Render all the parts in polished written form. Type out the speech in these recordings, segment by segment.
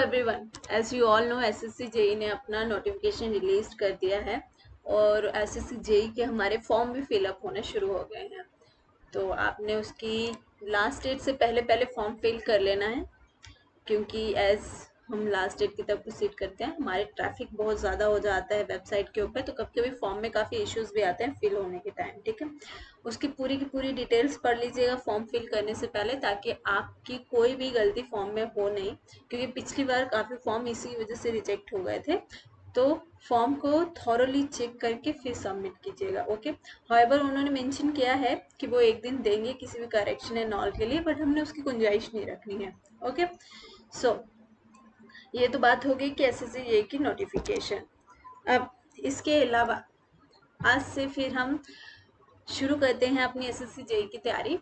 Everyone, as you all know SSC JE ने अपना notification release कर दिया है और एसएससी जेई के हमारे फॉर्म भी फिलअप होने शुरू हो गए हैं। तो आपने उसकी लास्ट डेट से पहले पहले फॉर्म फिल कर लेना है, क्योंकि एज हम लास्ट डेट की तरफ प्रोसीड करते हैं हमारे ट्रैफिक बहुत ज़्यादा हो जाता है वेबसाइट के ऊपर, तो कभी कभी फॉर्म में काफ़ी इश्यूज भी आते हैं फिल होने के टाइम। ठीक है, उसकी पूरी की पूरी डिटेल्स पढ़ लीजिएगा फॉर्म फिल करने से पहले, ताकि आपकी कोई भी गलती फॉर्म में हो नहीं, क्योंकि पिछली बार काफ़ी फॉर्म इसी वजह से रिजेक्ट हो गए थे। तो फॉर्म को थॉरोली चेक करके फिर सबमिट कीजिएगा। ओके, हाउएवर उन्होंने मेंशन किया है कि वो एक दिन देंगे किसी भी करेक्शन एंड ऑल के लिए, बट हमने उसकी गुंजाइश नहीं रखनी है। ओके, सो ये तो बात हो गई कि एसएससी जेई की नोटिफिकेशन। अब इसके अलावा आज से फिर हम शुरू करते हैं अपनी एसएससी जेई की तैयारी।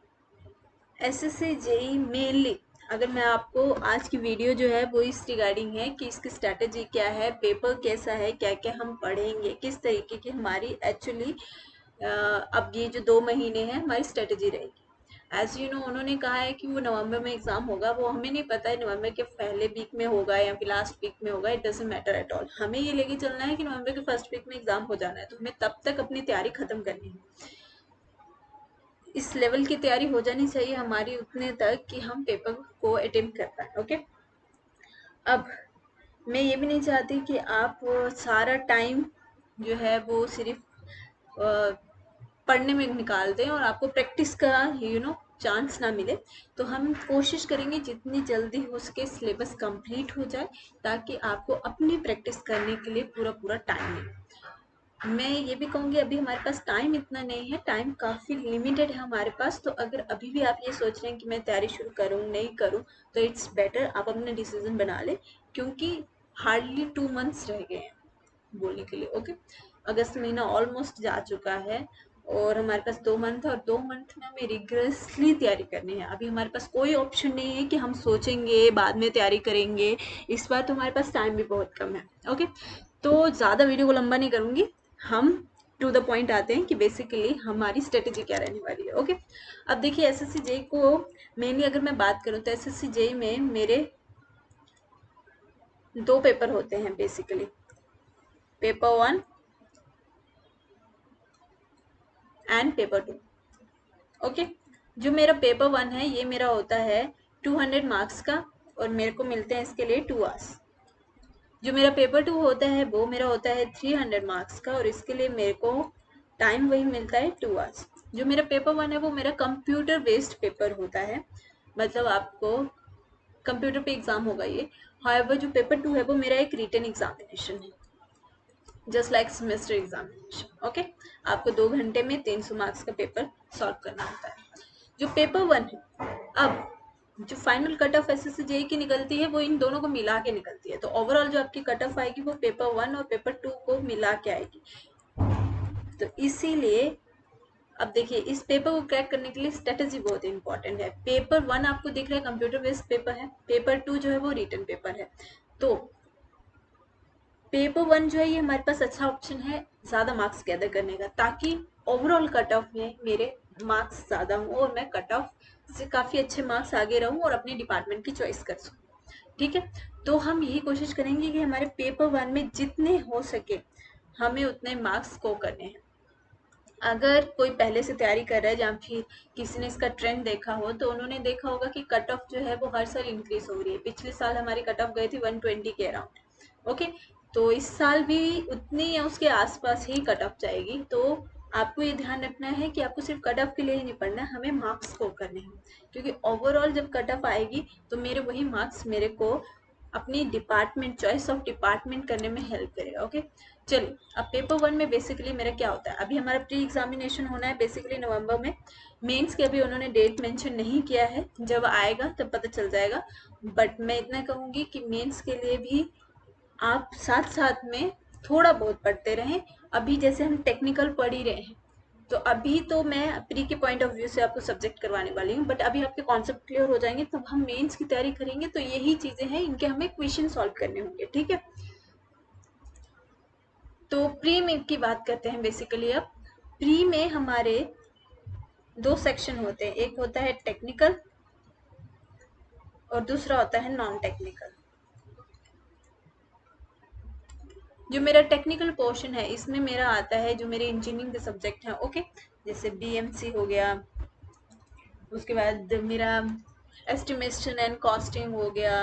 एसएससी जेई मेनली, अगर मैं आपको आज की वीडियो जो है वो इस रिगार्डिंग है कि इसकी स्ट्रैटेजी क्या है, पेपर कैसा है, क्या क्या हम पढ़ेंगे, किस तरीके की हमारी एक्चुअली अब ये जो 2 महीने हैं हमारी स्ट्रेटेजी रहेगी। एज यू नो उन्होंने कहा है कि वो नवंबर में एग्जाम होगा, वो हमें नहीं पता है नवंबर के पहले वीक में होगा या फिर लास्ट वीक में होगा, it doesn't matter at all. हमें ये लेके चलना है कि नवंबर के फर्स्ट वीक में एग्जाम हो जाना है, तो हमें तब तक अपनी तैयारी खत्म करनी है। इस लेवल की तैयारी हो जानी चाहिए हमारी उतने तक कि हम पेपर को अटेम्प्ट कर पाए। ओके, अब मैं ये भी नहीं चाहती कि आप सारा टाइम जो है वो सिर्फ पढ़ने में निकाल दें और आपको प्रैक्टिस का चांस ना मिले। तो हम कोशिश करेंगे जितनी जल्दी हो सके सिलेबस कंप्लीट हो जाए, ताकि आपको अपनी प्रैक्टिस करने के लिए पूरा पूरा टाइम मिले। मैं ये भी कहूँगी अभी हमारे पास टाइम इतना नहीं है, टाइम काफ़ी लिमिटेड है हमारे पास। तो अगर अभी भी आप ये सोच रहे हैं कि मैं तैयारी शुरू करूँ नहीं करूँ, तो इट्स बेटर आप अपना डिसीजन बना लें, क्योंकि हार्डली 2 मंथ्स रह गए हैं बोलने के लिए। ओके, अगस्त महीना ऑलमोस्ट जा चुका है और हमारे पास 2 मंथ है, और 2 मंथ में हमें रिग्रेसली तैयारी करनी है। अभी हमारे पास कोई ऑप्शन नहीं है कि हम सोचेंगे बाद में तैयारी करेंगे। इस बार तो हमारे पास टाइम भी बहुत कम है। ओके, तो ज़्यादा वीडियो को लंबा नहीं करूँगी, हम टू द पॉइंट आते हैं कि बेसिकली हमारी स्ट्रेटेजी क्या रहने वाली है। ओके, अब देखिए एसएससी जेई को मेनली अगर मैं बात करूँ तो एसएससी जेई में मेरे 2 पेपर होते हैं basically, paper 1 and paper 2। Okay, जो मेरा पेपर 1 है ये मेरा होता है 200 मार्क्स का, और मेरे को मिलते हैं इसके लिए 2 आवर्स। जो मेरा पेपर 2 होता है वो मेरा होता है 300 मार्क्स का, और इसके लिए मेरे को टाइम वही मिलता है 2 आवर्स। जो मेरा पेपर 1 है वो मेरा कंप्यूटर बेस्ड पेपर होता है, मतलब आपको कंप्यूटर पे एग्जाम होगा ये। हाउएवर जो पेपर 2 है वो मेरा एक रिटन एग्जामिनेशन है, just like semester examination. Okay, आपको 2 घंटे में 300 मार्क्स का पेपर सॉल्व करना होता है। जो पेपर 1 है, अब जो final cut off SSC JE की निकलती है वो इन दोनों को मिला के निकलती है। तो ओवरऑल जो आपकी कट ऑफ आएगी वो पेपर 1 और पेपर 2 को मिला के आएगी। तो इसीलिए अब देखिए इस पेपर को क्रैक करने के लिए स्ट्रेटेजी बहुत इंपॉर्टेंट है। पेपर 1 आपको दिख रहा है कंप्यूटर बेस्ड पेपर है, पेपर 2 जो है वो रिटन पेपर है। तो पेपर 1 जो है ये हमारे पास अच्छा ऑप्शन है ज़्यादा मार्क्स गैदर करने का, ताकि ओवरऑल कट ऑफ में मेरे मार्क्स ज़्यादा हों और मैं कट ऑफ से काफ़ी अच्छे मार्क्स आगे रहूं और अपने डिपार्टमेंट की चॉइस कर सकूं। ठीक है, तो हम यही कोशिश करेंगे कि हमारे पेपर 1 में जितने हो सके हमें उतने मार्क्स स्कोर करने हैं। अगर कोई पहले से तैयारी कर रहा है या फिर किसी ने इसका ट्रेंड देखा हो, तो उन्होंने देखा होगा कि कट ऑफ जो है वो हर साल इंक्रीज हो रही है। पिछले साल हमारी कट ऑफ गई थी 120 के अराउंड। ओके, तो इस साल भी उतनी या उसके आसपास ही कट ऑफ जाएगी। तो आपको ये ध्यान रखना है कि आपको सिर्फ कट ऑफ के लिए ही नहीं पढ़ना है, हमें मार्क्स स्कोर करने हैं, क्योंकि ओवरऑल जब कट ऑफ आएगी तो मेरे वही मार्क्स मेरे को अपनी डिपार्टमेंट चॉइस ऑफ डिपार्टमेंट करने में हेल्प करेगा। ओके, चलिए अब पेपर 1 में बेसिकली मेरा क्या होता है, अभी हमारा प्री एग्जामिनेशन होना है बेसिकली नवंबर में। मेंस की अभी उन्होंने डेट मेंशन नहीं किया है, जब आएगा तब पता चल जाएगा। बट मैं इतना कहूँगी कि मेंस के लिए भी आप साथ साथ में थोड़ा बहुत पढ़ते रहें। अभी जैसे हम टेक्निकल पढ़ ही रहे हैं, तो अभी तो मैं प्री के पॉइंट ऑफ व्यू से आपको सब्जेक्ट करवाने वाली हूँ, बट अभी आपके कॉन्सेप्ट क्लियर हो जाएंगे तब हम मेंस की तैयारी करेंगे। तो यही चीज़ें हैं, इनके हमें क्वेश्चन सॉल्व करने होंगे। ठीक है, तो प्री में की बात करते हैं बेसिकली। अब प्री में हमारे 2 सेक्शन होते हैं, एक होता है टेक्निकल और दूसरा होता है नॉन टेक्निकल। जो मेरा टेक्निकल पोर्शन है इसमें मेरा आता है जो मेरे इंजीनियरिंग के सब्जेक्ट हैं, ओके, जैसे बीएमसी हो गया, उसके बाद मेरा एस्टिमेशन एंड कॉस्टिंग हो गया,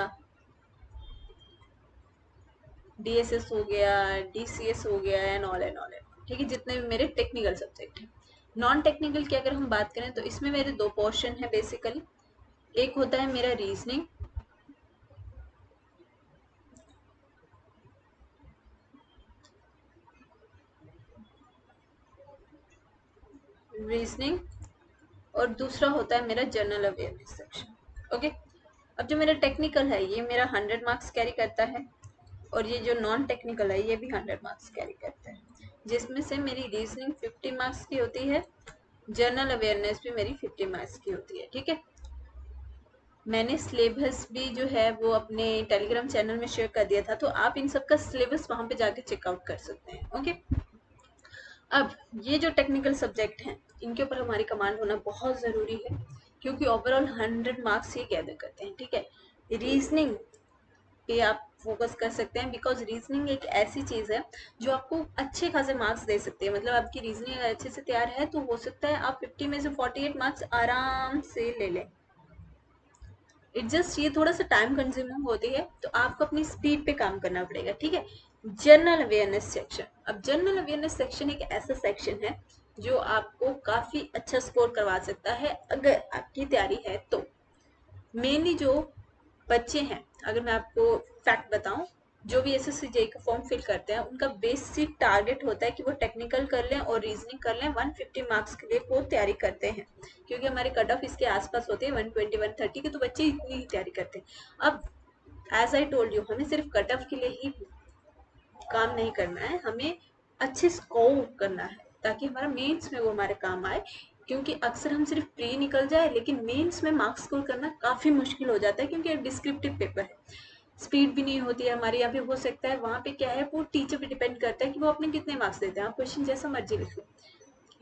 डीएसएस हो गया, डीसीएस हो गया एंड ऑल एंड ऑल, ठीक है, जितने भी मेरे टेक्निकल सब्जेक्ट हैं। नॉन टेक्निकल की अगर हम बात करें तो इसमें मेरे दो पोर्शन है बेसिकली। एक होता है मेरा रीजनिंग, रीजनिंग और दूसरा होता है मेरा जनरल अवेयरनेस सेक्शन, ओके। अब जो मेरा टेक्निकल है ये मेरा 100 मार्क्स कैरी करता है, और ये जो नॉन टेक्निकल है ये भी 100 मार्क्स कैरी करता है, जिसमें से मेरी रीजनिंग 50 मार्क्स की होती है, जनरल अवेयरनेस भी मेरी 50 मार्क्स की होती है, ठीक है। मैंने सिलेबस भी जो है वो अपने टेलीग्राम चैनल में शेयर कर दिया था, तो आप इन सब का सिलेबस वहां पे जाके चेकआउट कर सकते हैं, ओके। अब ये जो टेक्निकल सब्जेक्ट हैं इनके ऊपर हमारी कमांड होना बहुत ज़रूरी है, क्योंकि ओवरऑल 100 मार्क्स ये गैदर करते हैं, ठीक है। रीजनिंग पे आप फोकस कर सकते हैं, बिकॉज रीजनिंग एक ऐसी चीज़ है जो आपको अच्छे खासे मार्क्स दे सकती है। मतलब आपकी रीजनिंग अगर अच्छे से तैयार है तो हो सकता है आप 50 में से 48 मार्क्स आराम से ले लें। इट जस्ट ये थोड़ा सा टाइम कंज्यूमिंग होती है, तो आपको अपनी स्पीड पे काम करना पड़ेगा, ठीक है। जनरल अवेयरनेस सेक्शन, अब जनरल अवेयरनेस सेक्शन एक ऐसा सेक्शन है जो आपको काफी अच्छा स्कोर करवा सकता है अगर आपकी तैयारी है तो। मेनली जो बच्चे हैं, अगर मैं आपको फैक्ट बताऊं, जो भी एसएससी जेई का फॉर्म फिल करते हैं उनका बेसिक टारगेट होता है कि वो टेक्निकल कर लें और रीजनिंग कर लें, 150 मार्क्स के लिए वो तैयारी करते हैं, क्योंकि हमारे कट ऑफ इसके आसपास होते हैं 120 130 के, तो बच्चे इतनी ही तैयारी करते हैं। अब एज आई टोल्ड यू, हमें सिर्फ कट ऑफ के लिए ही काम नहीं करना है, हमें अच्छे स्कोर करना है ताकि हमारा मेंस में वो हमारे काम आए, क्योंकि अक्सर हम सिर्फ प्री निकल जाए लेकिन मेंस में मार्क्स स्कोर करना काफ़ी मुश्किल हो जाता है, क्योंकि डिस्क्रिप्टिव पेपर है, स्पीड भी नहीं होती है हमारी। यहाँ पे हो सकता है, वहाँ पे क्या है, वो टीचर पे डिपेंड करता है कि वो अपने कितने मार्क्स देते हैं, आप क्वेश्चन जैसा मर्जी लिख लो,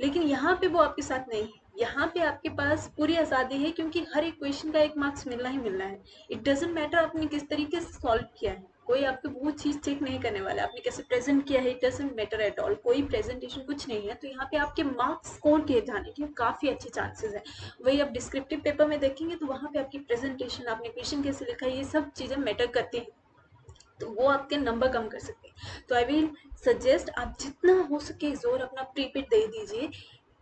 लेकिन यहाँ पे वो आपके साथ नहीं है। यहाँ पे आपके पास पूरी आज़ादी है, क्योंकि हर एक क्वेश्चन का एक मार्क्स मिलना ही मिलना है। इट डजेंट मैटर आपने किस तरीके से सॉल्व किया है, कोई आपको वो चीज़ चेक नहीं करने वाला, आपने कैसे प्रेजेंट किया है, it doesn't matter at all, कोई प्रेजेंटेशन कुछ नहीं है। तो यहाँ पे आपके मार्क्स स्कोर किए जाने के काफ़ी अच्छे चांसेस है। वही आप डिस्क्रिप्टिव पेपर में देखेंगे तो वहाँ पे आपकी प्रेजेंटेशन, आपने क्वेश्चन कैसे लिखा है, ये सब चीज़ें मैटर करती हैं, तो वो आपके नंबर कम कर सकते हैं। तो आई विल सजेस्ट आप जितना हो सके जोर अपना प्री पे दे दीजिए।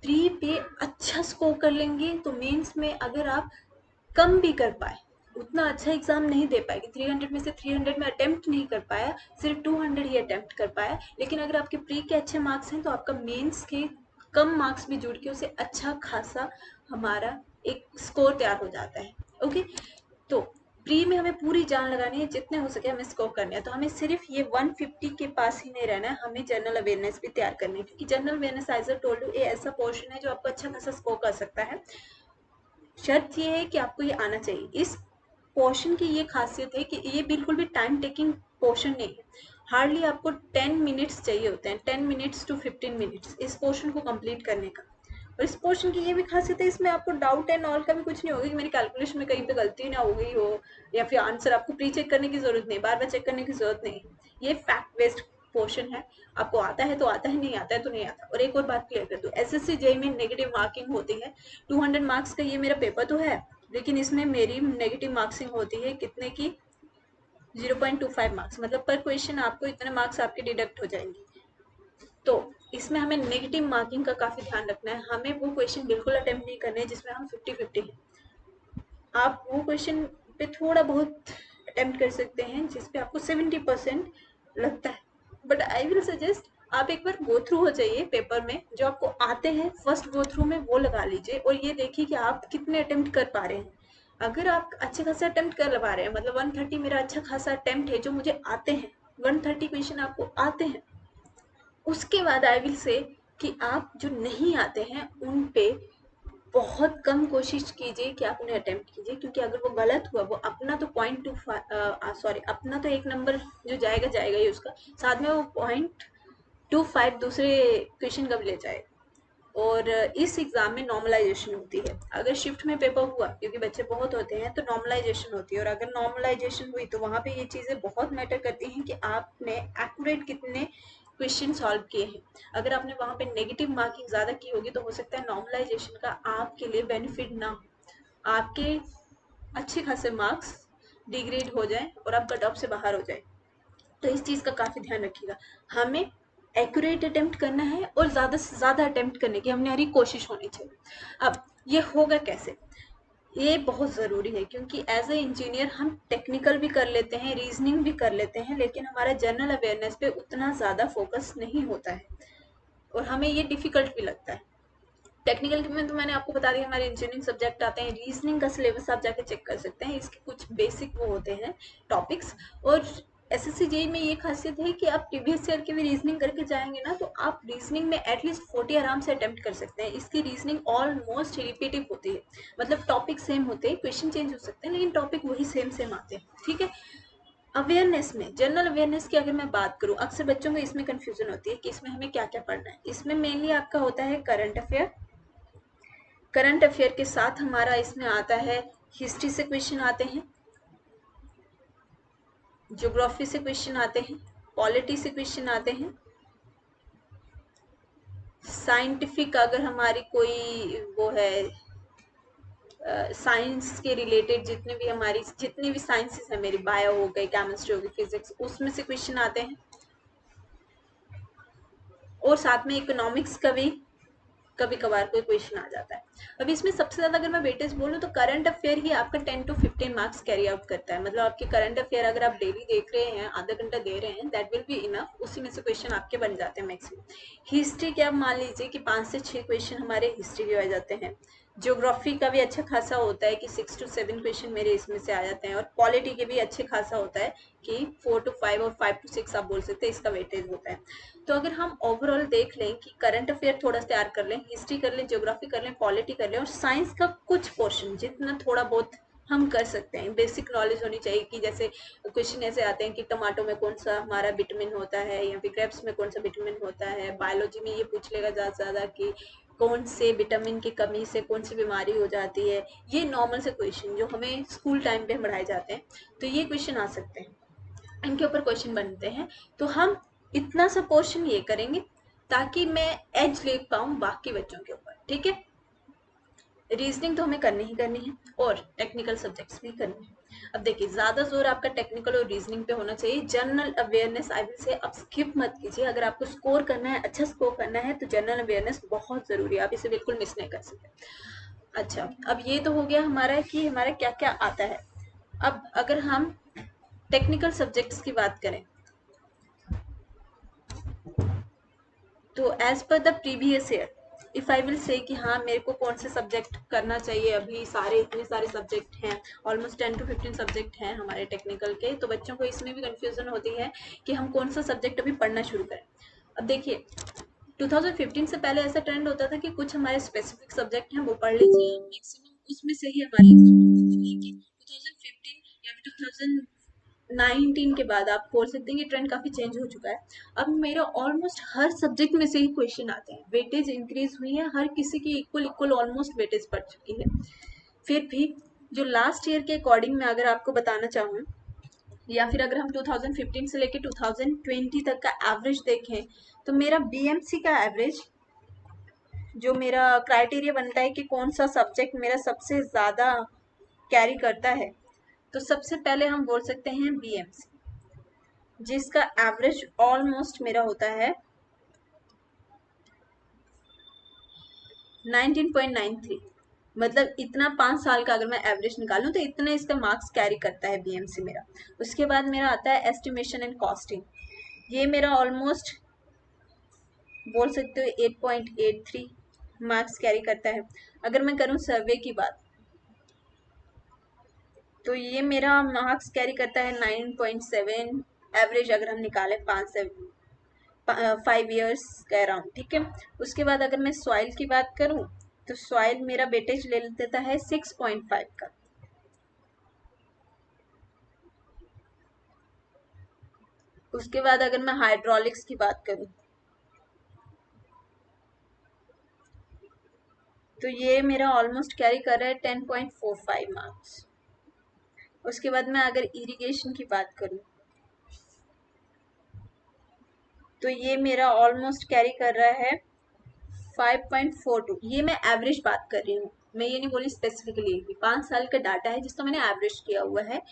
प्री पे अच्छा स्कोर कर लेंगे तो मेंस में अगर आप कम भी कर पाए, उतना अच्छा एग्जाम नहीं दे पाएगी, 300 में से 300 में अटेम्प्ट नहीं कर पाया, सिर्फ 200 ही अटेम्प्ट कर पाया, लेकिन अगर आपके प्री के अच्छे मार्क्स हैं तो आपका मेंस के कम मार्क्स भी जुड़ के उसे अच्छा खासा हमारा एक स्कोर तैयार हो जाता है, ओके। तो प्री में हमें पूरी जान लगानी है, जितने हो सके हमें स्कोर करने हैं, तो हमें सिर्फ ये 150 के पास ही नहीं रहना है, हमें जनरल अवेयरनेस भी तैयार करनी है, क्योंकि general awareness as a told you ये ऐसा पोर्शन है जो आपको अच्छा खासा स्कोर कर सकता है। शर्त ये है कि आपको ये आना चाहिए। इस पोर्शन की ये खासियत है कि ये बिल्कुल भी टाइम टेकिंग पोर्शन नहीं है, हार्डली आपको 10 मिनट्स चाहिए होते हैं, 10 मिनट्स टू 15 मिनट्स इस पोर्शन को कंप्लीट करने का। और इस पोर्शन की ये भी खासियत है, इसमें आपको डाउट एंड ऑल का भी कुछ नहीं होगा कि मेरी कैलकुलेशन में कहीं पे गलती ना हो गई हो, या फिर आंसर आपको प्री चेक करने की जरूरत नहीं, बार बार चेक करने की जरूरत नहीं। ये फैक्ट बेस्ड पोर्शन है, आपको आता है तो आता है, नहीं आता है तो नहीं आता। और एक और बात क्लियर कर दूं, एसएससी जेई में नेगेटिव मार्किंग होती है, 200 मार्क्स का ये मेरा पेपर तो है, लेकिन इसमें मेरी नेगेटिव मार्क्सिंग होती है कितने की, 0.25 मार्क्स, मतलब पर क्वेश्चन आपको इतने मार्क्स आपके डिडक्ट हो जाएंगे। तो इसमें हमें नेगेटिव मार्किंग का काफ़ी ध्यान रखना है, हमें वो क्वेश्चन बिल्कुल अटेम्प्ट नहीं करने हैं जिसमें हम 50-50 हैं। आप वो क्वेश्चन पे थोड़ा बहुत अटेम्प्ट कर सकते हैं जिसपे आपको 70% लगता है, बट आई विल सजेस्ट आप एक बार गो थ्रू हो जाइए पेपर में, जो आपको आते हैं फर्स्ट गो थ्रू में वो लगा लीजिए, और ये देखिए कि आप कितने अटेम्प्ट कर पा रहे हैं। अगर आप अच्छे खासे अटेम्प्ट कर पा रहे हैं, मतलब 130 मेरा अच्छा खासा अटेम्प्ट है जो मुझे आते हैं, 130 क्वेश्चन आपको आते हैं, उसके बाद आई विल से कि आप जो नहीं आते हैं उन पे बहुत कम कोशिश कीजिए कि आप उन्हें अटेम्प्ट कीजिए, क्योंकि अगर वो गलत हुआ, वो अपना तो सॉरी अपना तो एक नंबर जो जाएगा जाएगा ही उसका, साथ में वो 0.25 दूसरे क्वेश्चन का भी ले जाएगा, और इस एग्जाम में नॉर्मलाइजेशन होती है। अगर शिफ्ट में पेपर हुआ, क्योंकि बच्चे बहुत होते हैं, तो नॉर्मलाइजेशन होती है, और अगर नॉर्मलाइजेशन हुई तो वहां पे ये चीजें बहुत मैटर करती हैं कि आपने एक्यूरेट कितने क्वेश्चन सॉल्व किए हैं। अगर आपने वहां पे नेगेटिव मार्किंग ज्यादा की होगी तो हो सकता है नॉर्मलाइजेशन का आपके लिए बेनिफिट ना हो, आपके अच्छे खासे मार्क्स डिग्रेड हो जाए और आप कट ऑफ से बाहर हो जाए। तो इस चीज का काफी ध्यान रखिएगा। हमें एक्यूरेट अटेम्प्ट करना है और ज्यादा से ज्यादा अटेम्प्ट करने की हमारी कोशिश होनी चाहिए। अब ये होगा कैसे, ये बहुत ज़रूरी है, क्योंकि एज ए इंजीनियर हम टेक्निकल भी कर लेते हैं, रीजनिंग भी कर लेते हैं, लेकिन हमारा जनरल अवेयरनेस पे उतना ज़्यादा फोकस नहीं होता है और हमें ये डिफिकल्ट भी लगता है। टेक्निकल में तो मैंने आपको बता दिया, हमारे इंजीनियरिंग सब्जेक्ट आते हैं। रीजनिंग का सिलेबस आप जाके चेक कर सकते हैं, इसके कुछ बेसिक वो होते हैं टॉपिक्स। और एसएससी जेई में ये खासियत है कि आप प्रीवियस ईयर की भी रीजनिंग करके जाएंगे ना, तो आप रीजनिंग में एटलीस्ट 40 आराम से अटेम्प्ट कर सकते हैं। इसकी रीजनिंग ऑलमोस्ट रिपीटिव होती है, मतलब टॉपिक सेम होते हैं, क्वेश्चन चेंज हो सकते हैं लेकिन टॉपिक वही सेम सेम आते हैं। ठीक है। अवेयरनेस में, जनरल अवेयरनेस की अगर मैं बात करूं, अक्सर बच्चों को इसमें कंफ्यूजन होती है कि इसमें हमें क्या क्या पढ़ना है। इसमें मेनली आपका होता है करंट अफेयर। करंट अफेयर के साथ हमारा इसमें आता है हिस्ट्री से क्वेश्चन आते हैं, ज्योग्राफी से क्वेश्चन आते हैं, पॉलिटी से क्वेश्चन आते हैं, साइंटिफिक अगर हमारी कोई वो है, साइंस के रिलेटेड जितनी भी साइंसेस है मेरी, बायो हो गई, केमिस्ट्री हो गई, फिजिक्स, उसमें से क्वेश्चन आते हैं। और साथ में इकोनॉमिक्स का भी कभी कभार कोई क्वेश्चन आ जाता है। अब इसमें सबसे ज्यादा अगर मैं वेटेज बोलूँ तो करंट अफेयर ही आपका 10 to 15 मार्क्स कैरी आउट करता है। मतलब आपके करंट अफेयर अगर आप डेली देख रहे हैं, आधा घंटा दे रहे हैं, दैट विल बी इनफ, उसी में से क्वेश्चन आपके बन जाते हैं मैक्सिमम। हिस्ट्री के आप मान लीजिए कि 5 से 6 क्वेश्चन हमारे हिस्ट्री के आ जाते हैं। ज्योग्राफी का भी अच्छा खासा होता है कि 6 to 7 क्वेश्चन मेरे इसमें से आ जाते हैं, और पॉलिटी के भी अच्छे खासा होता है कि 4 to 5 और 5 to 6 आप बोल सकते हैं, इसका वेटेज होता है। तो अगर हम ओवरऑल देख लें कि करंट अफेयर थोड़ा सा तैयार कर लें, हिस्ट्री कर लें, ज्योग्राफी कर लें, पॉलिटी कर लें, और साइंस का कुछ पोर्शन जितना थोड़ा बहुत हम कर सकते हैं, बेसिक नॉलेज होनी चाहिए। कि जैसे क्वेश्चन ऐसे आते हैं कि टमाटो में कौन सा हमारा विटामिन होता है, या फिर ग्रेप्स में कौन सा विटामिन होता है। बायोलॉजी में ये पूछ लेगा ज़्यादा से ज़्यादा कि कौन से विटामिन की कमी से कौन सी बीमारी हो जाती है। ये नॉर्मल से क्वेश्चन जो हमें स्कूल टाइम पे पढ़ाए जाते हैं, तो ये क्वेश्चन आ सकते हैं, इनके ऊपर क्वेश्चन बनते हैं। तो हम इतना सा पोर्शन ये करेंगे ताकि मैं एज ले पाऊँ बाकी बच्चों के ऊपर। ठीक है। रीजनिंग तो हमें करनी ही करनी है, और टेक्निकल सब्जेक्ट्स भी करने हैं। अब देखिए, ज्यादा जोर आपका टेक्निकल और रीजनिंग पे होना चाहिए। जनरल अवेयरनेस आई विल से आप स्किप मत कीजिए। अगर आपको स्कोर करना है, अच्छा स्कोर करना है, तो जनरल अवेयरनेस बहुत जरूरी है, आप इसे बिल्कुल मिस नहीं कर सकते। अच्छा, अब ये तो हो गया हमारा कि हमारा क्या क्या आता है। अब अगर हम टेक्निकल सब्जेक्ट्स की बात करें, तो as per the previous year, if I will say कि हाँ मेरे को कौन से सब्जेक्ट करना चाहिए, अभी सारे इतने सारे सब्जेक्ट हैं, ऑलमोस्ट 10 to 15 सब्जेक्ट हैं हमारे टेक्निकल के, तो बच्चों को इसमें भी कंफ्यूजन होती है कि हम कौन सा सब्जेक्ट अभी पढ़ना शुरू करें। अब देखिए, 2015 से पहले ऐसा ट्रेंड होता था कि कुछ हमारे स्पेसिफिक सब्जेक्ट हैं वो पढ़ लीजिए, मैक्सिमम उसमें से ही हमारे एग्जाम होते थे। लेकिन 2015 या फिर 2019 के बाद आप बोल सकते हैं कि ट्रेंड काफी चेंज हो चुका है। अब मेरे ऑलमोस्ट हर सब्जेक्ट में से ही क्वेश्चन आते हैं, वेटेज इंक्रीज हुई है, हर किसी की इक्वल इक्वल ऑलमोस्ट वेटेज बढ़ चुकी है। फिर भी जो लास्ट ईयर के अकॉर्डिंग मैं अगर आपको बताना चाहूँ, या फिर अगर हम 2015 से लेके 2020 तक का एवरेज देखें, तो मेरा बीएमसी का एवरेज, जो मेरा क्राइटेरिया बनता है कि कौन सा सब्जेक्ट मेरा सबसे ज्यादा कैरी करता है, तो सबसे पहले हम बोल सकते हैं बीएमसी, जिसका एवरेज ऑलमोस्ट मेरा होता है 19.93। मतलब इतना 5 साल का अगर मैं एवरेज निकालूं तो इतने इसका मार्क्स कैरी करता है बीएमसी मेरा। उसके बाद मेरा आता है एस्टिमेशन एंड कॉस्टिंग, ये मेरा ऑलमोस्ट बोल सकते हो 8.83 मार्क्स कैरी करता है। अगर मैं करूं सर्वे की बात, तो ये मेरा मार्क्स कैरी करता है 9.7 एवरेज, अगर हम निकालें 5 ईयर्स का अराउंड। ठीक है। उसके बाद अगर मैं सॉइल की बात करूं, तो सॉइल मेरा वेटेज ले लेता है 6.5 का। उसके बाद अगर मैं हाइड्रोलिक्स की बात करूं, तो ये मेरा ऑलमोस्ट कैरी कर रहा है 10.45 मार्क्स। उसके बाद मैं अगर इरिगेशन की बात करूँ तो ये मेरा ऑलमोस्ट कैरी कर रहा है 5.42। ये मैं एवरेज बात कर रही हूँ, मैं ये नहीं बोली स्पेसिफिकली। 5 साल का डाटा है जिसको मैंने एवरेज किया हुआ है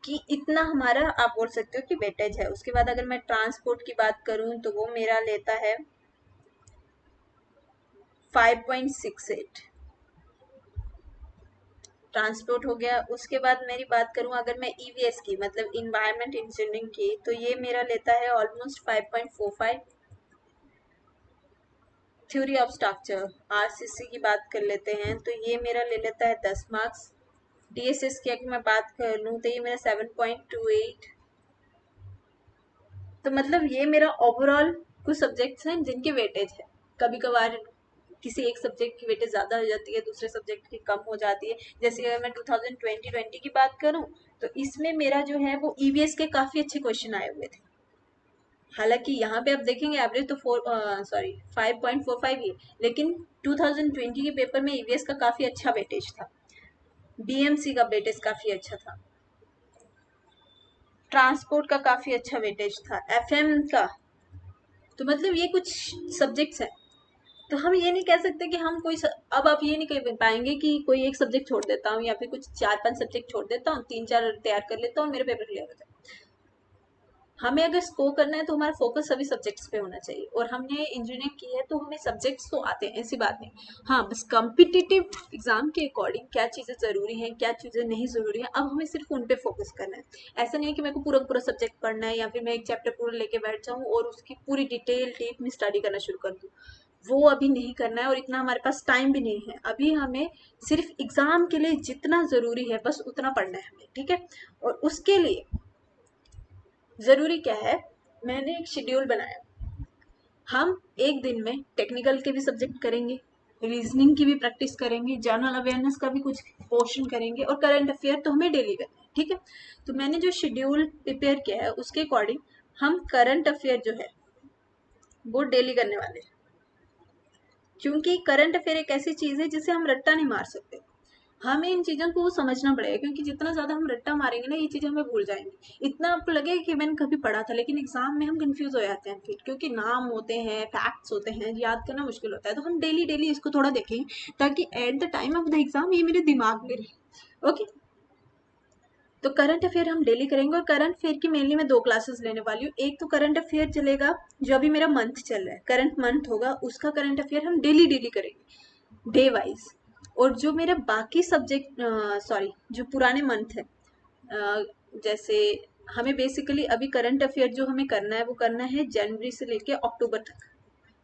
कि इतना हमारा आप बोल सकते हो कि वेटेज है। उसके बाद अगर मैं ट्रांसपोर्ट की बात करूँ तो वो मेरा लेता है 5.68 ट्रांसपोर्ट हो गया। उसके बाद मेरी बात करूँ अगर मैं ईवीएस की मतलब इन्वायरमेंट इंजीनियरिंग की तो ये मेरा लेता है almost 5.45। Theory of structure RCC की बात कर लेते हैं तो ये मेरा ले लेता है 10 मार्क्स। डीएसएस की अगर मैं बात कर लूँ तो ये मेरा 7.28। तो मतलब ये मेरा ओवरऑल कुछ सब्जेक्ट्स हैं जिनकी वेटेज है। कभी कभार किसी एक सब्जेक्ट की वेटेज ज़्यादा हो जाती है, दूसरे सब्जेक्ट की कम हो जाती है। जैसे अगर मैं 2020 की बात करूँ तो इसमें मेरा जो है वो ईवीएस के काफ़ी अच्छे क्वेश्चन आए हुए थे। हालांकि यहाँ पे आप देखेंगे एवरेज तो 5.45 ही, लेकिन 2020 के पेपर में ईवीएस का काफ़ी अच्छा वेटेज था, बीएमसी का वेटेज काफ़ी अच्छा था, ट्रांसपोर्ट का काफ़ी अच्छा वेटेज था, एफएम का। तो मतलब ये कुछ सब्जेक्ट्स हैं। तो हम ये नहीं कह सकते कि हम अब आप ये नहीं कह पाएंगे कि कोई एक सब्जेक्ट छोड़ देता हूँ या फिर कुछ 4-5 सब्जेक्ट छोड़ देता हूँ, 3-4 तैयार कर लेता हूँ, मेरे पेपर क्लियर हो जाए। हमें अगर स्कोर करना है तो हमारा फोकस सभी सब्जेक्ट्स पे होना चाहिए। और हमने इंजीनियरिंग की है तो हमें सब्जेक्ट्स तो आते हैं, ऐसी बात नहीं। हाँ, बस कॉम्पिटिटिव एग्जाम के अकॉर्डिंग क्या चीज़ें ज़रूरी हैं, क्या चीज़ें नहीं ज़रूरी हैं, अब हमें सिर्फ उन पे फोकस करना है। ऐसा नहीं है कि मेरे को पूरा पूरा सब्जेक्ट पढ़ना है या फिर मैं एक चैप्टर पूरा लेके बैठ जाऊँ और उसकी पूरी डिटेल डीप में स्टडी करना शुरू कर दूँ। वो अभी नहीं करना है और इतना हमारे पास टाइम भी नहीं है। अभी हमें सिर्फ एग्जाम के लिए जितना ज़रूरी है बस उतना पढ़ना है हमें, ठीक है। और उसके लिए ज़रूरी क्या है, मैंने एक शेड्यूल बनाया। हम एक दिन में टेक्निकल के भी सब्जेक्ट करेंगे, रीजनिंग की भी प्रैक्टिस करेंगे, जनरल अवेयरनेस का भी कुछ पोर्शन करेंगे और करंट अफेयर तो हमें डेली करना है, ठीक है। तो मैंने जो शेड्यूल प्रिपेयर किया है उसके अकॉर्डिंग हम करंट अफेयर जो है वो डेली करने वाले हैं। क्योंकि करंट अफेयर एक ऐसी चीज़ है जिसे हम रट्टा नहीं मार सकते। हमें इन चीज़ों को समझना पड़ेगा, क्योंकि जितना ज़्यादा हम रट्टा मारेंगे ना ये चीज़ें हमें भूल जाएंगी। इतना आपको लगेगा कि मैंने कभी पढ़ा था, लेकिन एग्जाम में हम कंफ्यूज हो जाते हैं फिर, क्योंकि नाम होते हैं, फैक्ट्स होते हैं, याद करना मुश्किल होता है। तो हम डेली डेली इसको थोड़ा देखेंगे ताकि at the time of the exam ये मेरे दिमाग में रहे। ओके, तो करंट अफेयर हम डेली करेंगे। और करंट अफेयर की मेनली मैं 2 क्लासेस लेने वाली हूँ। एक तो करंट अफेयर चलेगा जो अभी मेरा मंथ चल रहा है, करंट मंथ होगा, उसका करंट अफेयर हम डेली डेली करेंगे डे वाइज। और जो मेरा बाकी सब्जेक्ट जो पुराने मंथ है, जैसे हमें बेसिकली अभी करंट अफेयर जो हमें करना है वो करना है जनवरी से लेके अक्टूबर तक।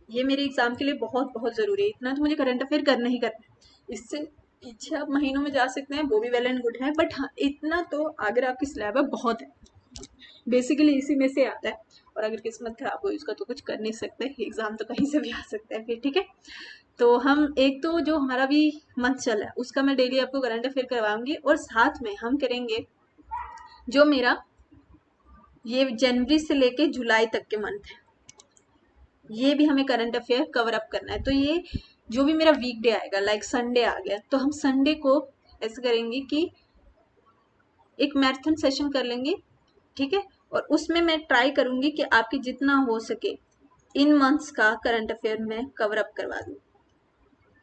ये मेरे एग्जाम के लिए बहुत बहुत ज़रूरी है, इतना तो मुझे करंट अफेयर करना ही करना है। इससे पीछे आप महीनों में जा सकते हैं, वो भी वेल एंड गुड है, बट हाँ इतना तो अगर आपकी स्लैब है बहुत है, बेसिकली इसी में से आता है। और अगर किस्मत खराब हो इसका तो कुछ कर नहीं सकते, एग्जाम तो कहीं से भी आ सकता है फिर, ठीक है। तो हम एक तो जो हमारा भी मंथ चल रहा है उसका मैं डेली आपको करंट अफेयर करवाऊंगी, और साथ में हम करेंगे जो मेरा ये जनवरी से लेके जुलाई तक के मंथ है, ये भी हमें करंट अफेयर कवर अप करना है। तो ये जो भी मेरा वीक डे आएगा, लाइक संडे आ गया, तो हम संडे को ऐसे करेंगे कि एक मैराथन सेशन कर लेंगे, ठीक है। और उसमें मैं ट्राई करूंगी कि आपके जितना हो सके इन मंथ्स का करंट अफेयर मैं कवर अप करवा दूँ।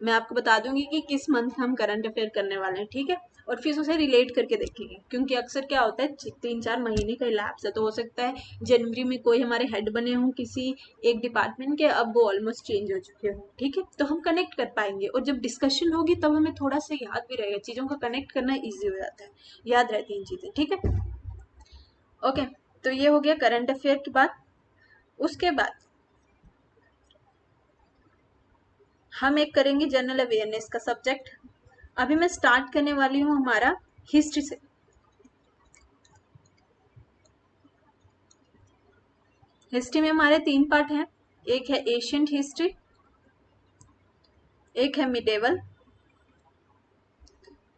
मैं आपको बता दूंगी कि किस मंथ हम करंट अफेयर करने वाले हैं, ठीक है। और फिर उसे रिलेट करके देखेंगे, क्योंकि अक्सर क्या होता है 3-4 महीने का लैप्स है, तो हो सकता है जनवरी में कोई हमारे हेड बने हों किसी एक डिपार्टमेंट के, अब वो ऑलमोस्ट चेंज हो चुके हों, ठीक है। तो हम कनेक्ट कर पाएंगे और जब डिस्कशन होगी तब हमें थोड़ा सा याद भी रहेगा, चीज़ों का कनेक्ट करना ईजी हो जाता है, याद रहती हैं चीज़ें, ठीक है। ओके, तो ये हो गया करंट अफेयर की बात। उसके बाद हम एक करेंगे जनरल अवेयरनेस का सब्जेक्ट। अभी मैं स्टार्ट करने वाली हूँ हमारा हिस्ट्री से। हिस्ट्री में हमारे 3 पार्ट हैं, एक है एशियंट हिस्ट्री, एक है मिडेवल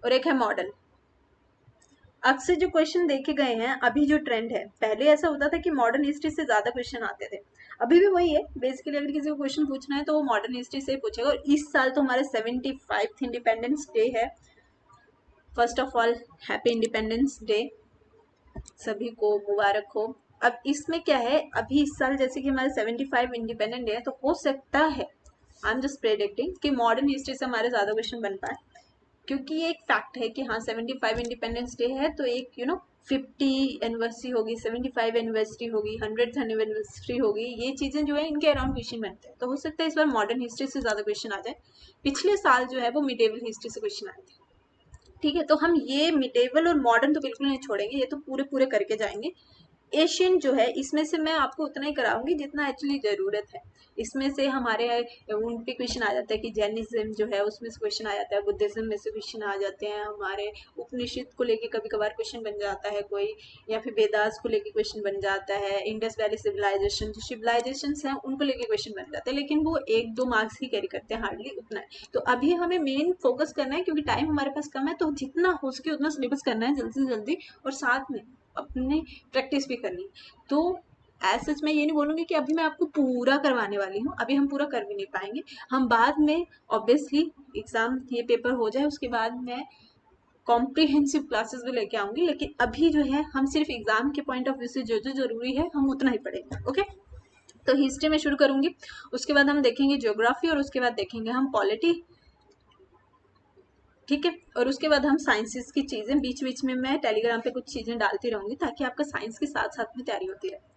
और एक है मॉडर्न। अक्सर जो क्वेश्चन देखे गए हैं, अभी जो ट्रेंड है, पहले ऐसा होता था कि मॉडर्न हिस्ट्री से ज़्यादा क्वेश्चन आते थे, अभी भी वही है बेसिकली, अगर किसी को क्वेश्चन पूछना है तो वो मॉडर्न हिस्ट्री से ही पूछेगा। और इस साल तो हमारे 75th इंडिपेंडेंस डे है। First of all happy independence day, सभी को मुबारक हो। अब इसमें क्या है, अभी इस साल जैसे कि हमारे 75 इंडिपेंडेंट डे है, तो हो सकता है, आई एम जस्ट प्रेडिक्टिंग, कि मॉडर्न हिस्ट्री से हमारे ज़्यादा क्वेश्चन बन पाए, क्योंकि ये एक फैक्ट है कि हाँ 75 इंडिपेंडेंस डे है, तो एक 50 एनिवर्सरी होगी, 75 एनिवर्सरी होगी, 100th एनिवर्सरी होगी, ये चीज़ें जो है इनके अराउंड क्वेश्चन बनते हैं। तो हो सकता है इस बार मॉडर्न हिस्ट्री से ज़्यादा क्वेश्चन आ जाए। पिछले साल जो है वो मिडेवल हिस्ट्री से क्वेश्चन आए थे। ठीक है, तो हम ये मिडेवल और मॉडर्न तो बिल्कुल नहीं छोड़ेंगे, ये तो पूरे पूरे करके जाएंगे। एशियन जो है इसमें से मैं आपको उतना ही कराऊंगी जितना एक्चुअली ज़रूरत है। इसमें से हमारे उन पे क्वेश्चन आ जाता है कि जैनिज्म जो है उसमें से क्वेश्चन आ जाता है, बुद्धिज्म में से क्वेश्चन आ जाते हैं, हमारे उपनिषद को लेके कभी कभार क्वेश्चन बन जाता है कोई, या फिर वेदास को लेके क्वेश्चन बन जाता है, इंडस वैली सिविलाइजेशन, जो सिविलाइजेशन हैं उनको लेके क्वेश्चन बन जाते हैं, लेकिन वो 1-2 मार्क्स ही कैरी करते हैं, हार्डली उतना है। तो अभी हमें मेन फोकस करना है, क्योंकि टाइम हमारे पास कम है, तो जितना हो सके उतना सिलेबस करना है जल्दी से जल्दी, और साथ में अपने प्रैक्टिस भी करनी। तो एज सच मैं ये नहीं बोलूँगी कि अभी मैं आपको पूरा करवाने वाली हूँ, अभी हम पूरा कर भी नहीं पाएंगे। हम बाद में ऑब्वियसली एग्ज़ाम ये पेपर हो जाए उसके बाद मैं कॉम्प्रिहेंसिव क्लासेस भी लेके आऊँगी, लेकिन अभी जो है हम सिर्फ एग्ज़ाम के पॉइंट ऑफ व्यू से जो जो ज़रूरी है हम उतना ही पढ़ेंगे। ओके, तो हिस्ट्री में शुरू करूँगी, उसके बाद हम देखेंगे ज्योग्राफी, और उसके बाद देखेंगे हम पॉलिटी। ठीक है, और उसके बाद हम साइंसेस की चीज़ें बीच बीच में मैं टेलीग्राम पे कुछ चीज़ें डालती रहूँगी, ताकि आपका साइंस के साथ साथ में तैयारी होती रहे।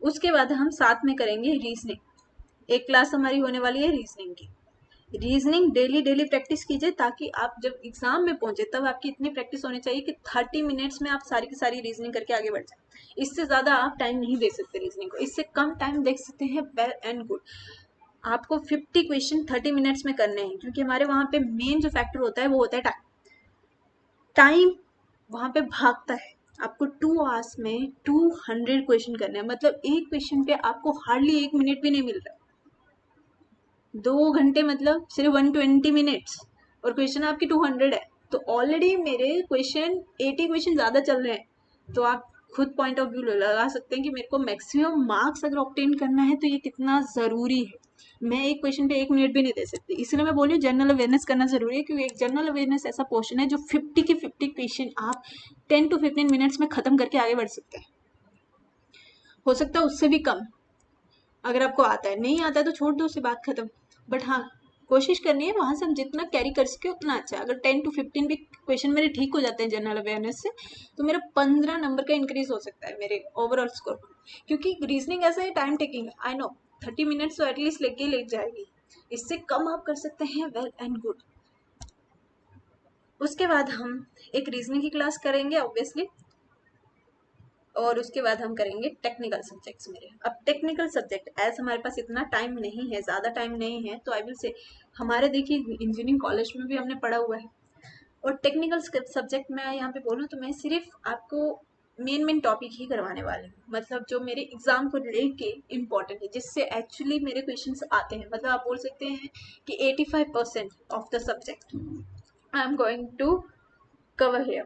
उसके बाद हम साथ में करेंगे रीजनिंग। एक क्लास हमारी होने वाली है रीजनिंग की। रीजनिंग डेली डेली प्रैक्टिस कीजिए, ताकि आप जब एग्जाम में पहुंचे तब आपकी इतनी प्रैक्टिस होनी चाहिए कि 30 मिनट्स में आप सारी की सारी रीजनिंग करके आगे बढ़ जाए। इससे ज़्यादा आप टाइम नहीं दे सकते रीजनिंग को, इससे कम टाइम देख सकते हैं, वेल एंड गुड। आपको 50 क्वेश्चन 30 मिनट्स में करने हैं, क्योंकि हमारे वहाँ पे मेन जो फैक्टर होता है वो होता है टाइम। टाइम वहाँ पे भागता है। आपको 2 आवर्स में 200 क्वेश्चन करने हैं, मतलब एक क्वेश्चन पे आपको हार्डली 1 मिनट भी नहीं मिल रहा। 2 घंटे मतलब सिर्फ 120 मिनट्स, और क्वेश्चन आपकी 200 है, तो ऑलरेडी मेरे क्वेश्चन 80 क्वेश्चन ज़्यादा चल रहे हैं। तो आप खुद पॉइंट ऑफ व्यू लगा सकते हैं कि मेरे को मैक्सिमम मार्क्स अगर ऑब्टेन करना है तो ये कितना ज़रूरी है। मैं एक क्वेश्चन पे 1 मिनट भी नहीं दे सकती, इसलिए मैं बोली जनरल अवेयरनेस करना ज़रूरी है, क्योंकि एक जनरल अवेयरनेस ऐसा पोर्शन है जो 50 के 50 क्वेश्चन आप 10 to 15 मिनट्स में ख़त्म करके आगे बढ़ सकते हैं। हो सकता है उससे भी कम, अगर आपको आता है। नहीं आता है तो छोड़ दो, उससे बात खत्म। बट हाँ, कोशिश करनी है वहां से हम जितना कैरी कर सके उतना अच्छा है। अगर 10 to 15 भी क्वेश्चन मेरे ठीक हो जाते हैं जनरल अवेयरनेस से, तो मेरा 15 नंबर का इंक्रीज हो सकता है मेरे ओवरऑल स्कोर। क्योंकि रीजनिंग ऐसा है, time taking, I know 30 minutes तो एटलीस्ट लेके ले जाएगी, इससे कम आप कर सकते हैं, वेल एंड गुड। उसके बाद हम एक रीजनिंग की क्लास करेंगे ऑब्वियसली, और उसके बाद हम करेंगे टेक्निकल सब्जेक्ट्स मेरे। अब टेक्निकल सब्जेक्ट एज हमारे पास इतना टाइम नहीं है, ज़्यादा टाइम नहीं है, तो आई विल से हमारे देखिए इंजीनियरिंग कॉलेज में भी हमने पढ़ा हुआ है। और टेक्निकल सब्जेक्ट में यहाँ पे बोलूँ तो मैं सिर्फ आपको मेन मेन टॉपिक ही करवाने वाली हूँ, मतलब जो मेरे एग्जाम को लेके इम्पोर्टेंट है, जिससे एक्चुअली मेरे क्वेश्चंस आते हैं। मतलब आप बोल सकते हैं कि 85% of the subject I am going to cover here.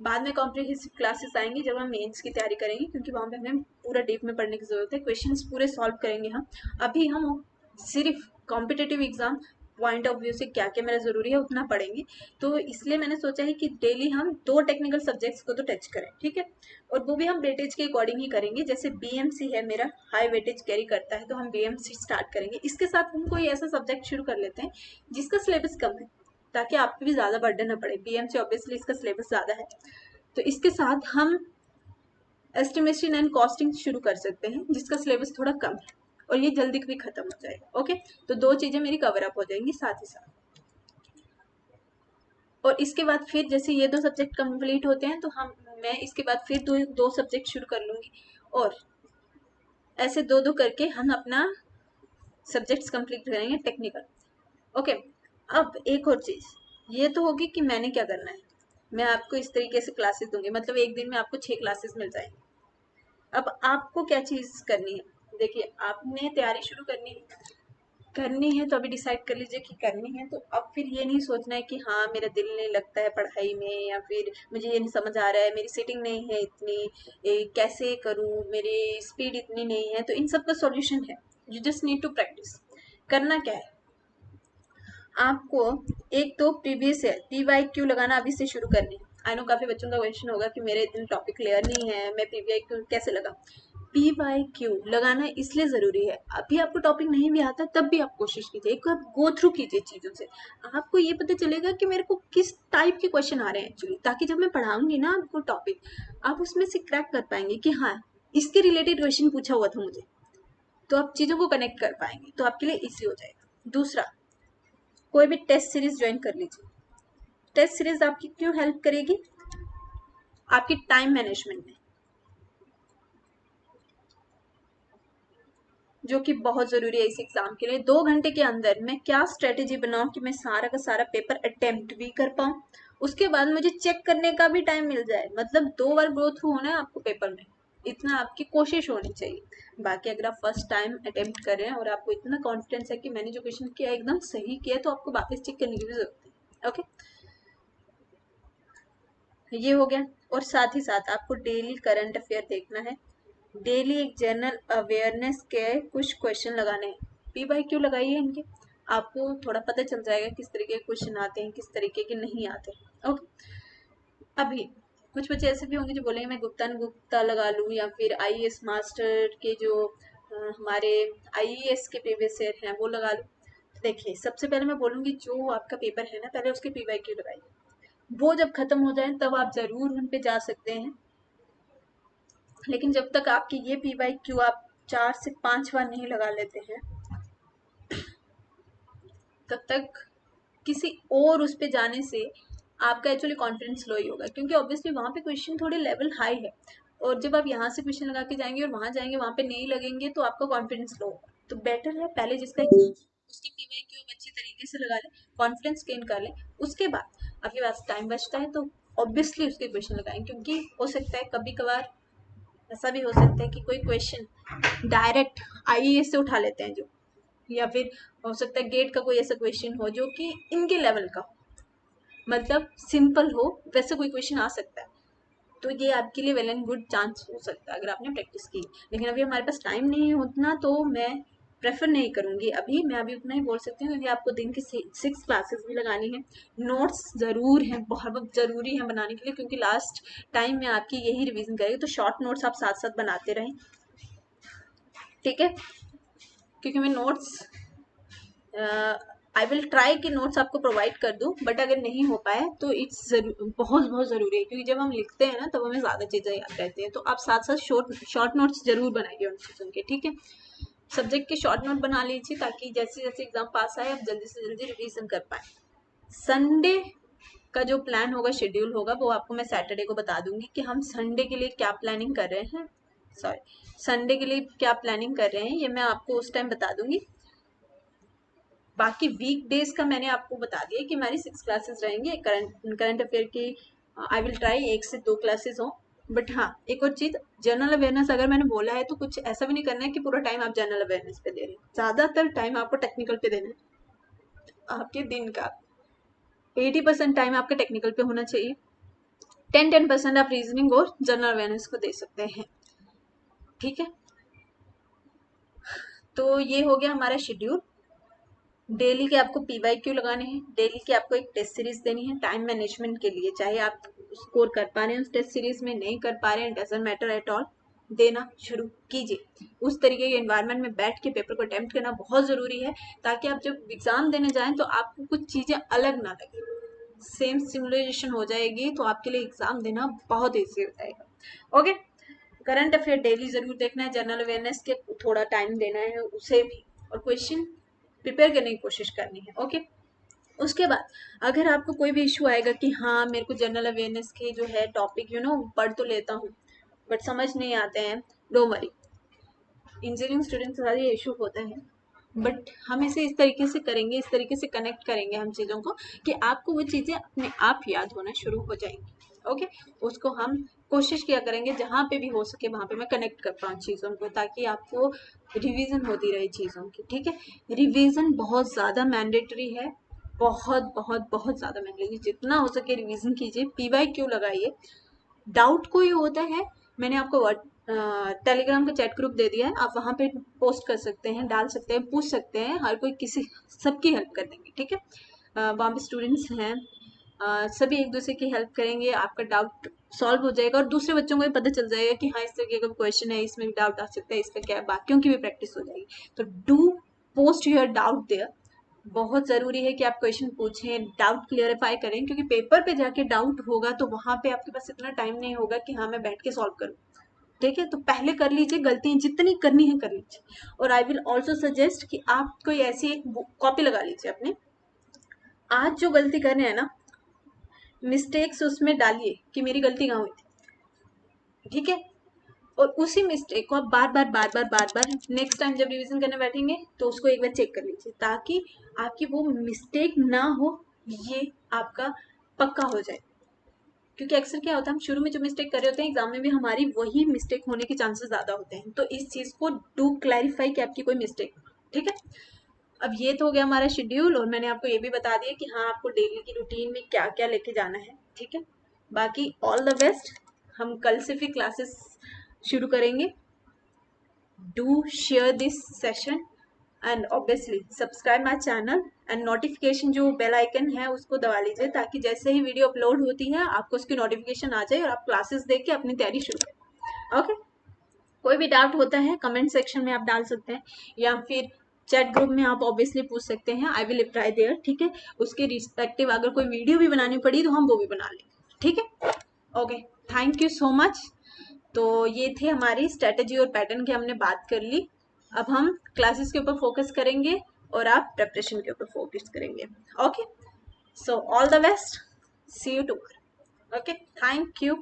बाद में कॉम्प्रिहेंसिव क्लासेस आएंगी जब हम मेंस की तैयारी करेंगे, क्योंकि वहाँ पे हमें पूरा डीप में पढ़ने की ज़रूरत है, क्वेश्चंस पूरे सॉल्व करेंगे हम। अभी हम सिर्फ competitive exam point of view से क्या क्या मेरा ज़रूरी है उतना पढ़ेंगे। तो इसलिए मैंने सोचा है कि डेली हम 2 टेक्निकल सब्जेक्ट्स को तो टच करें, ठीक है। और वो भी हम वेटेज के अकॉर्डिंग ही करेंगे। जैसे बीएमसी है मेरा, हाई वेटेज कैरी करता है, तो हम बीएमसी स्टार्ट करेंगे। इसके साथ हम कोई ऐसा सब्जेक्ट शुरू कर लेते हैं जिसका सिलेबस कम है, ताकि आप पे भी ज़्यादा बर्डन ना पड़े। बीएमसी ऑब्वियसली इसका सिलेबस ज़्यादा है, तो इसके साथ हम एस्टिमेशन एंड कॉस्टिंग शुरू कर सकते हैं, जिसका सिलेबस थोड़ा कम है और ये जल्दी भी खत्म हो जाएगा। ओके, तो 2 चीज़ें मेरी कवर अप हो जाएंगी साथ ही साथ। और इसके बाद फिर जैसे ये 2 सब्जेक्ट कंप्लीट होते हैं, तो मैं इसके बाद फिर दो सब्जेक्ट शुरू कर लूँगी, और ऐसे 2-2 करके हम अपना सब्जेक्ट्स कंप्लीट करेंगे टेक्निकल। ओके, अब एक और चीज़ ये तो होगी कि मैंने क्या करना है। मैं आपको इस तरीके से क्लासेस दूंगी, मतलब एक दिन में आपको 6 क्लासेस मिल जाएंगी। अब आपको क्या चीज़ करनी है, देखिए आपने तैयारी शुरू करनी है, करनी है तो अभी डिसाइड कर लीजिए कि करनी है, तो अब फिर ये नहीं सोचना है कि हाँ मेरा दिल नहीं लगता है पढ़ाई में, या फिर मुझे ये नहीं समझ आ रहा है, मेरी सीटिंग नहीं है इतनी, कैसे करूँ, मेरी स्पीड इतनी नहीं है। तो इन सब का सॉल्यूशन है, you just need to practice. करना क्या है आपको, एक तो प्रीवियस ईयर PYQ लगाना अभी से शुरू करनी है। आई नो काफी बच्चों का क्वेश्चन होगा कि मेरे इतने टॉपिक क्लियर नहीं है, मैं PYQ कैसे लगा। PYQ लगाना इसलिए जरूरी है, अभी आपको टॉपिक नहीं भी आता तब भी आप कोशिश कीजिए, एक बार गो थ्रू कीजिए चीजों से, आपको ये पता चलेगा कि मेरे को किस टाइप के क्वेश्चन आ रहे हैं एक्चुअली, ताकि जब मैं पढ़ाऊंगी ना आपको टॉपिक, आप उसमें से क्रैक कर पाएंगे कि हाँ इसके रिलेटेड क्वेश्चन पूछा हुआ था मुझे, तो आप चीजों को कनेक्ट कर पाएंगे, तो आपके लिए इजी हो जाएगा। दूसरा, कोई भी टेस्ट सीरीज ज्वाइन कर लीजिए। टेस्ट सीरीज आपकी क्यों हेल्प करेगी, आपकी टाइम मैनेजमेंट में, जो कि बहुत जरूरी है इस एग्जाम के लिए। 2 घंटे के अंदर मैं क्या स्ट्रेटेजी बनाऊं कि मैं सारा का सारा पेपर अटेम्प्ट भी कर पाऊं, उसके बाद मुझे चेक करने का भी टाइम मिल जाए। मतलब 2 बार गो थ्रू होना है आपको पेपर में, इतना आपकी कोशिश होनी चाहिए। बाकी अगर आप फर्स्ट टाइम अटेम्प्ट कर रहे हैं और आपको इतना कॉन्फिडेंस है कि मैंने जो क्वेश्चन किया एकदम सही किया, तो आपको वापस चेक करने की भी जरूरत है। ओके, ये हो गया। और साथ ही साथ आपको डेली करंट अफेयर देखना है, डेली एक जनरल अवेयरनेस के कुछ क्वेश्चन लगाने हैं। PYQ लगाइए इनके, आपको थोड़ा पता चल जाएगा किस तरीके के क्वेश्चन आते हैं, किस तरीके के नहीं आते। ओके, अभी कुछ बच्चे ऐसे भी होंगे जो बोलेंगे मैं गुप्ता न गुप्ता लगा लूँ, या फिर IAS मास्टर के जो हमारे IAS के प्रीवियस ईयर हैं वो लगा लूँ। तो देखिए, सबसे पहले मैं बोलूँगी जो आपका पेपर है ना, पहले उसके PYQ लगाइए, वो जब खत्म हो जाए तब आप जरूर उन पे जा सकते हैं। लेकिन जब तक आपकी ये PYQ आप 4 से 5 बार नहीं लगा लेते हैं, तब तक किसी और उस पे जाने से आपका एक्चुअली कॉन्फिडेंस लो ही होगा, क्योंकि ऑब्वियसली वहाँ पे क्वेश्चन थोड़े लेवल हाई है, और जब आप यहाँ से क्वेश्चन लगा के जाएंगे और वहाँ जाएंगे वहाँ पे नहीं लगेंगे तो आपका कॉन्फिडेंस लो होगा। तो बेटर है पहले जिसका एग्जाम उसकी PYQ आप अच्छी तरीके से लगा लें, कॉन्फिडेंस गेन कर लें, उसके बाद आपके पास टाइम बचता है तो ऑब्वियसली उसके क्वेश्चन लगाएं। क्योंकि हो सकता है कभी कभार ऐसा भी हो सकता है कि कोई क्वेश्चन डायरेक्ट IAS से उठा लेते हैं जो, या फिर हो सकता है गेट का कोई ऐसा क्वेश्चन हो जो कि इनके लेवल का हो, मतलब सिंपल हो, वैसे कोई क्वेश्चन आ सकता है। तो ये आपके लिए वेल एंड गुड चांस हो सकता है अगर आपने प्रैक्टिस की। लेकिन अभी हमारे पास टाइम नहीं है उतना, तो मैं प्रेफर नहीं करूंगी अभी। मैं अभी उतना ही बोल सकती हूँ, क्योंकि आपको दिन की 6 क्लासेस भी लगानी है। नोट्स जरूर हैं, बहुत जरूरी है बनाने के लिए, क्योंकि लास्ट टाइम में आपकी यही रिवीजन करेगी, तो शॉर्ट नोट्स आप साथ साथ बनाते रहें, ठीक है। क्योंकि मैं नोट्स आई विल ट्राई कि नोट्स आपको प्रोवाइड कर दूं, बट अगर नहीं हो पाए तो इट्स बहुत बहुत ज़रूरी है, क्योंकि जब हम लिखते हैं ना तब हमें ज़्यादा चीज़ें याद रहती हैं। तो आप साथ साथ शॉर्ट नोट्स जरूर बनाइए उन चीज़ों के, ठीक है। सब्जेक्ट के शॉर्ट नोट बना लीजिए, ताकि जैसे जैसे एग्जाम पास आए आप जल्दी से जल्दी रिवीजन कर पाए। संडे का जो प्लान होगा, शेड्यूल होगा, वो आपको मैं सैटरडे को बता दूंगी कि हम संडे के लिए क्या प्लानिंग कर रहे हैं। सॉरी, संडे के लिए क्या प्लानिंग कर रहे हैं ये मैं आपको उस टाइम बता दूंगी। बाकी वीक डेज का मैंने आपको बता दिया कि हमारी 6 क्लासेस रहेंगे करंट अफेयर की। आई विल ट्राई 1 से 2 क्लासेस हो। बट हाँ, एक और चीज, जनरल अवेयरनेस अगर मैंने बोला है तो कुछ ऐसा भी नहीं करना है कि पूरा टाइम आप जनरल अवेयरनेस पे दे रहे हैं। ज्यादातर टाइम आपको टेक्निकल पे देना है। आपके दिन का 80% टाइम आपका टेक्निकल पे होना चाहिए, 10% आप रीजनिंग और जनरल अवेयरनेस को दे सकते हैं, ठीक है। तो ये हो गया हमारा शेड्यूल। डेली के आपको PYQ लगाने हैं, डेली के आपको एक टेस्ट सीरीज देनी है टाइम मैनेजमेंट के लिए। चाहे आप स्कोर कर पा रहे हैं उस टेस्ट सीरीज में, नहीं कर पा रहे हैं, डजंट मैटर एट ऑल, देना शुरू कीजिए। उस तरीके के एनवायरनमेंट में बैठ के पेपर को अटेम्प्ट करना बहुत ज़रूरी है, ताकि आप जब एग्ज़ाम देने जाएं तो आपको कुछ चीज़ें अलग ना लगे, सेम सिमुलेशन हो जाएगी, तो आपके लिए एग्ज़ाम देना बहुत ईजी हो जाएगा। ओके, करंट अफेयर डेली ज़रूर देखना है, जनरल अवेयरनेस के थोड़ा टाइम देना है उसे भी, और क्वेश्चन प्रिपेयर करने की कोशिश करनी है। ओके, उसके बाद अगर आपको कोई भी इशू आएगा कि हाँ मेरे को जनरल अवेयरनेस के जो है टॉपिक पढ़ तो लेता हूँ बट समझ नहीं आते हैं, डोंट वरी, इंजीनियरिंग स्टूडेंट्स के साथ ये इशू होता है। बट हम इसे इस तरीके से करेंगे, इस तरीके से कनेक्ट करेंगे हम चीज़ों को, कि आपको वो चीज़ें अपने आप याद होना शुरू हो जाएंगी। ओके, उसको हम कोशिश किया करेंगे जहाँ पे भी हो सके वहाँ पे मैं कनेक्ट कर पाऊँ चीज़ों को, ताकि आपको रिवीजन होती रहे चीज़ों की। ठीक है, रिवीजन बहुत ज़्यादा मैंडेटरी है, बहुत बहुत बहुत ज़्यादा मैंडेटरी, जितना हो सके रिवीजन कीजिए, PYQ लगाइए। डाउट कोई होता है, मैंने आपको टेलीग्राम का चैट ग्रुप दे दिया है, आप वहाँ पे पोस्ट कर सकते हैं, डाल सकते हैं, पूछ सकते हैं, हर कोई किसी सबकी हेल्प कर देंगे। ठीक है, वहाँ पे स्टूडेंट्स हैं, सभी एक दूसरे की हेल्प करेंगे, आपका डाउट सॉल्व हो जाएगा और दूसरे बच्चों को भी पता चल जाएगा कि हाँ इस तरीके का क्वेश्चन है, इसमें भी डाउट आ सकता है, इसका क्या है, बाकियों की भी प्रैक्टिस हो जाएगी। तो do post your doubt there. बहुत ज़रूरी है कि आप क्वेश्चन पूछें, डाउट क्लियरिफाई करें, क्योंकि पेपर पे जाके डाउट होगा तो वहाँ पे आपके पास इतना टाइम नहीं होगा कि हाँ मैं बैठ के सॉल्व करूँ। ठीक है, तो पहले कर लीजिए, गलतियाँ जितनी करनी है कर लीजिए। और आई विल ऑल्सो सजेस्ट कि आप कोई ऐसी एक कॉपी लगा लीजिए अपने, आज जो गलती कर रहे हैं ना, मिस्टेक्स उसमें डालिए कि मेरी गलती कहाँ हुई थी। ठीक है, और उसी मिस्टेक को आप बार बार बार बार बार बार नेक्स्ट टाइम जब रिवीजन करने बैठेंगे तो उसको एक बार चेक कर लीजिए, ताकि आपकी वो मिस्टेक ना हो, ये आपका पक्का हो जाए। क्योंकि अक्सर क्या होता है, हम शुरू में जो मिस्टेक कर रहे होते हैं एग्जाम में भी हमारी वही मिस्टेक होने के चांसेस ज्यादा होते हैं। तो इस चीज को डू क्लैरिफाई कि आपकी कोई मिस्टेक। ठीक है, अब ये तो हो गया हमारा शेड्यूल, और मैंने आपको ये भी बता दिया कि हाँ आपको डेली की रूटीन में क्या क्या लेके जाना है। ठीक है, बाकी ऑल द बेस्ट, हम कल से फिर क्लासेस शुरू करेंगे। Do share this session and obviously subscribe my channel, and notification जो बेल आइकन है उसको दबा लीजिए, ताकि जैसे ही वीडियो अपलोड होती है आपको उसकी नोटिफिकेशन आ जाए और आप क्लासेस देख के अपनी तैयारी शुरू करें। ओके, कोई भी डाउट होता है कमेंट सेक्शन में आप डाल सकते हैं, या फिर चैट ग्रुप में आप ऑब्वियसली पूछ सकते हैं, आई विल रिप्लाई देयर। ठीक है, उसके रिस्पेक्टिव अगर कोई वीडियो भी बनानी पड़ी तो हम वो भी बना लेंगे। ठीक है, okay, thank you so much. तो ये थे हमारी स्ट्रेटेजी और पैटर्न की हमने बात कर ली। अब हम क्लासेस के ऊपर फोकस करेंगे और आप प्रेपरेशन के ऊपर फोकस करेंगे। Okay, so all the best, see you tomorrow. Okay, thank you.